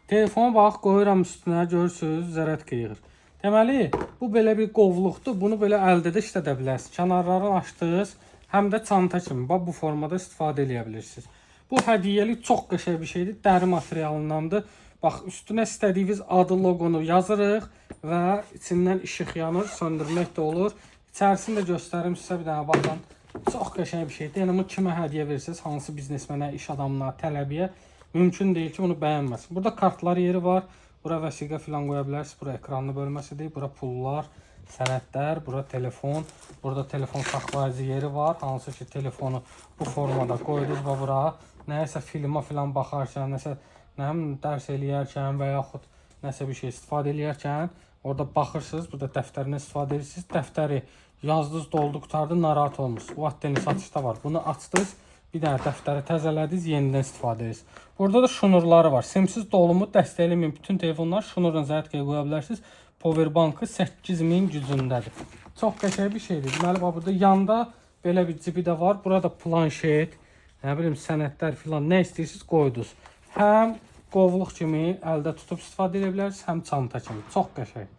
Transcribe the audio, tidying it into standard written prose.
Telefona bax, qoyuram üstünə, görürsünüz, zərət qıyır. Deməli, bu belə bir qovluqdur. Bunu belə əldə də işlədə bilərsiniz. Kənarlarını açdınız, həm də çanta kimi. Bax, bu formada istifadə edə bilirsiniz. Bu hədiyyəlik çox qəşəng bir şeydir. Dəri materialındandır. Bax, üstünə istədiyiniz adı, loqonu yazırıq və içindən işıq yanır, söndürmək də olur. İçərisini də göstərim sizə bir dənə baxın. Çox qəşəng bir şeydir. Yəni, bunu kimə hədiyyə verirsiniz, hansı biznesmenə, iş adamına, tələbiyə mümkün deyil ki, bunu bəyənməsin. Burada kartlar yeri var. Bura vəsiqə filan qoya bilərsiniz. Bura ekranlı bölməsidir. Bura pullar, sənədlər, bura telefon. Burada telefon saxlayıcı yeri var. Hansı ki, telefonu bu formada qoydunuz və bura nəyəsə filma filan baxarkən, nəsə dərs eləyərkən və yaxud nəsə bir şey istifadə eləyərkən orada baxırsınız. Burada dəftərindən istifadə edirsiniz. Dəftəri yazdınız, doldu, qutardı, narahat olmuş. Vatteni satışda var. Bunu açdınız. Bir dənə dəftəri təzələdiniz, yenidən istifadə edirsiniz. Burada da şnurları var. Simsiz dolumu dəstəkləməyən bütün telefonlar şnurla zərətqəyə qoya bilərsiniz. Powerbankı 8000 gücündədir. Çox qəşəng bir şeydir. Deməli, burada yanda belə bir cibi də var. Burada planşet, nə bilim, sənədlər filan nə istəyirsiniz qoydunuz. Həm qovluq kimi əldə tutub istifadə edə bilərsiniz, həm çanta kimi. Çox qəşəng.